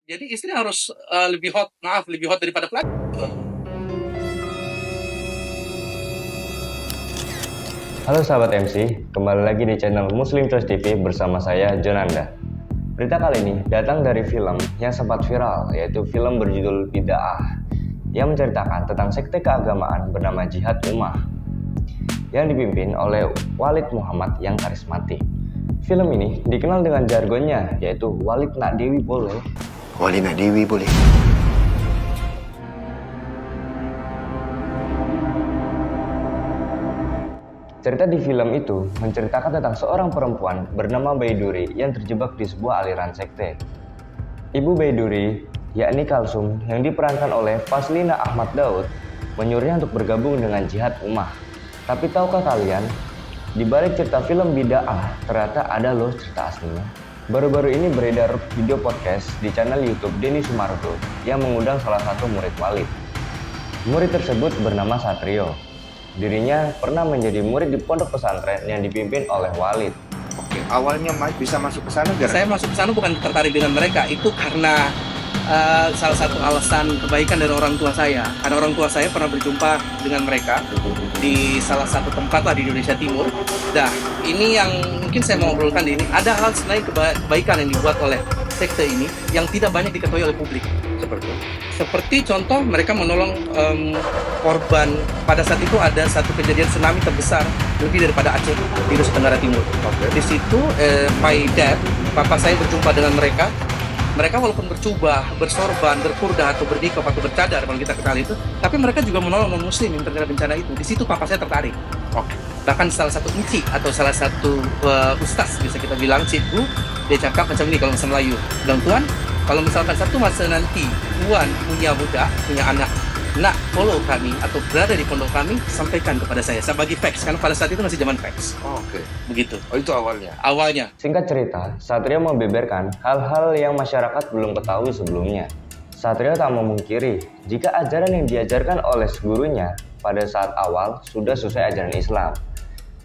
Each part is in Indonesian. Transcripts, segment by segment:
Jadi istri harus lebih hot daripada pelakon. Halo sahabat MC, kembali lagi di channel Muslim Choice TV bersama saya Jonanda. Berita kali ini datang dari film yang sempat viral, yaitu film berjudul Bid'ah yang menceritakan tentang sekte keagamaan bernama Jihad Ummah yang dipimpin oleh Walid Muhammad yang karismatik. Film ini dikenal dengan jargonnya, yaitu Walid Nak Dewi boleh. Walid Nak Dewi boleh. Cerita di film itu menceritakan tentang seorang perempuan bernama Baiduri yang terjebak di sebuah aliran sekte. Ibu Baiduri, yakni Kalsum, yang diperankan oleh Faslina Ahmad Daud, menyuruhnya untuk bergabung dengan Jihad Ummah. Tapi tahukah kalian, di balik cerita film Bid'ah, ternyata ada loh cerita aslinya. Baru-baru ini beredar video podcast di channel YouTube Denny Sumargo yang mengundang salah satu murid Walid. Murid tersebut bernama Satrio. Dirinya pernah menjadi murid di pondok pesantren yang dipimpin oleh Walid. Oke, awalnya bisa masuk ke sana Saya masuk ke sana bukan tertarik dengan mereka, itu karena salah satu alasan kebaikan dari orang tua saya. Karena orang tua saya pernah berjumpa dengan mereka di salah satu tempat lah di Indonesia Timur. Nah, ini yang mungkin saya mau ngobrolkan di ini. Ada hal selain kebaikan yang dibuat oleh sekte ini yang tidak banyak diketahui oleh publik. Seperti contoh mereka menolong korban. Pada saat itu ada satu kejadian tsunami terbesar lebih daripada Aceh di Nusa Tenggara Timur. Di situ my dad, papa saya berjumpa dengan mereka. Mereka walaupun bercubah, bersorban, berkurdah atau bernikah atau bercadar kalau kita kenal itu, tapi mereka juga menolong non-muslim yang terkena bencana itu. Di situ papa saya tertarik. Bahkan salah satu inci atau salah satu ustaz bisa kita bilang, cikgu, dia cakap macam ini kalau bahasa Melayu. Bilang, Tuan, kalau misalkan satu masa nanti Tuan punya budak, punya anak, nak follow kami atau berada di pondok kami, sampaikan kepada saya bagi fax, karena pada saat itu masih zaman fax. Oke. Begitu. Oh, itu awalnya. Singkat cerita, Satrio membeberkan hal-hal yang masyarakat belum ketahui sebelumnya. Satrio tak memungkiri jika ajaran yang diajarkan oleh gurunya pada saat awal sudah sesuai ajaran Islam.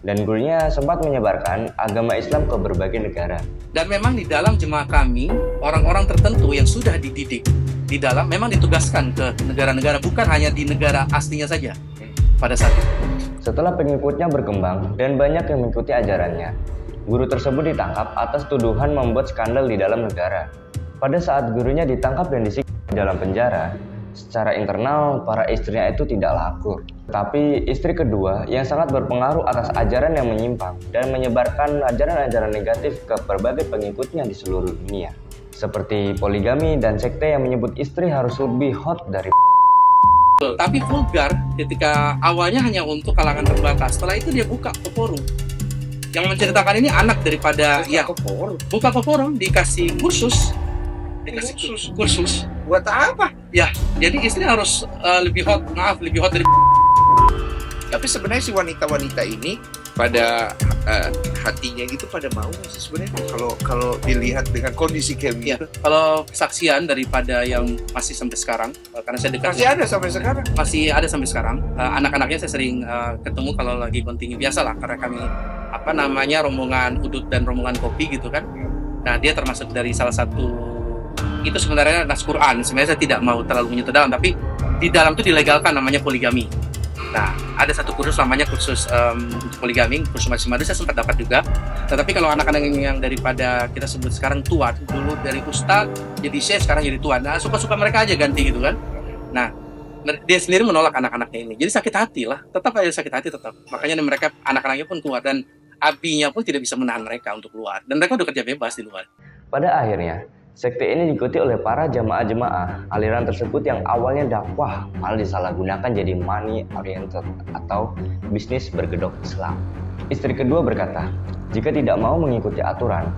Dan gurunya sempat menyebarkan agama Islam ke berbagai negara. Dan memang di dalam jemaah kami, orang-orang tertentu yang sudah dididik di dalam memang ditugaskan ke negara-negara, bukan hanya di negara aslinya saja pada saat itu. Setelah pengikutnya berkembang dan banyak yang mengikuti ajarannya, guru tersebut ditangkap atas tuduhan membuat skandal di dalam negara. Pada saat gurunya ditangkap dan disiksa di dalam penjara, secara internal para istrinya itu tidak laku. Tapi istri kedua yang sangat berpengaruh atas ajaran yang menyimpang dan menyebarkan ajaran-ajaran negatif ke berbagai pengikutnya di seluruh dunia. Seperti poligami dan sekte yang menyebut istri harus lebih hot dari Tapi vulgar ketika awalnya hanya untuk kalangan terbatas. Setelah itu dia buka ke forum. Yang menceritakan ini anak daripada buka ke forum, dikasih kursus. Kursus. Buat apa? Ya, jadi istri harus lebih hot dari. Tapi sebenarnya si wanita-wanita ini pada hatinya gitu pada mau sih sebenarnya kalau dilihat dengan kondisi kayak Ya, gitu. kalau kesaksian daripada yang masih sampai sekarang, karena saya dekat Masih ada sampai sekarang. masih ada sampai sekarang. Anak-anaknya saya sering ketemu kalau lagi kontingi biasa lah, karena kami rombongan udut dan rombongan kopi gitu kan. Nah, dia termasuk dari salah satu, itu sebenarnya nas Quran. Sebenarnya saya tidak mau terlalu menyentuh dalam, tapi di dalam itu dilegalkan namanya poligami. Nah, ada satu kursus namanya kursus untuk poligami, kursus masing-masing saya sempat dapat juga. Tetapi kalau anak-anak yang daripada kita sebut sekarang tuan, dulu dari ustaz jadi syekh, sekarang jadi tuan. Nah, suka-suka mereka aja ganti gitu kan. Nah, dia sendiri menolak anak-anaknya ini. Jadi sakit hati lah, tetap aja sakit hati tetap. Makanya mereka anak-anaknya pun keluar dan abinya pun tidak bisa menahan mereka untuk keluar. Dan mereka udah kerja bebas di luar. Pada akhirnya, sekte ini diikuti oleh para jamaah-jemaah aliran tersebut yang awalnya dakwah malah disalahgunakan jadi money oriented atau bisnis bergedok Islam. Istri kedua berkata, jika tidak mau mengikuti aturan,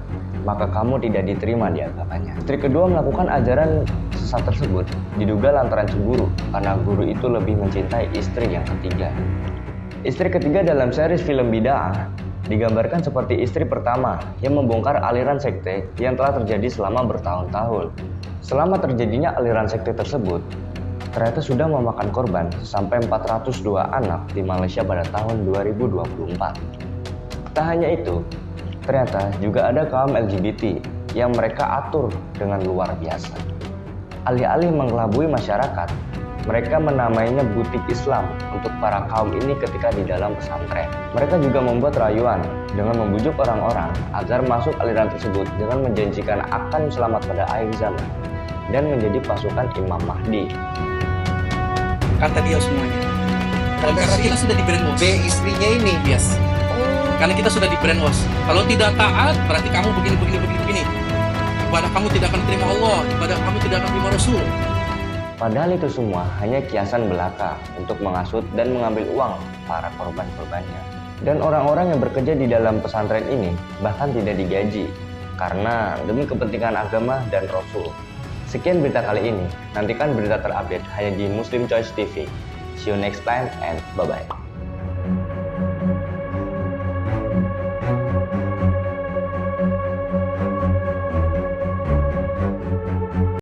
maka kamu tidak diterima di agamanya. Istri kedua melakukan ajaran sesat tersebut diduga lantaran cemburu karena guru itu lebih mencintai istri yang ketiga. Istri ketiga dalam series film Bid'ah digambarkan seperti istri pertama yang membongkar aliran sekte yang telah terjadi selama bertahun-tahun. Selama terjadinya aliran sekte tersebut, ternyata sudah memakan korban sampai 402 anak di Malaysia pada tahun 2024. Tak hanya itu, ternyata juga ada kaum LGBT yang mereka atur dengan luar biasa. Alih-alih mengelabui masyarakat, mereka menamainya butik Islam untuk para kaum ini ketika di dalam pesantren. Mereka juga membuat rayuan dengan membujuk orang-orang agar masuk aliran tersebut dengan menjanjikan akan selamat pada akhir zaman dan menjadi pasukan Imam Mahdi. Kata dia semuanya. Karena kita sudah di brainwash. B istrinya ini. Yes. Karena kita sudah di brainwash. Kalau tidak taat, berarti kamu begini. Ibadah kamu tidak akan terima Allah, ibadah kamu tidak akan terima Rasul. Padahal itu semua hanya kiasan belaka untuk menghasut dan mengambil uang para korban-korbannya. Dan orang-orang yang bekerja di dalam pesantren ini bahkan tidak digaji karena demi kepentingan agama dan Rasul. Sekian berita kali ini. Nantikan berita terupdate hanya di Muslim Choice TV. See you next time and bye-bye.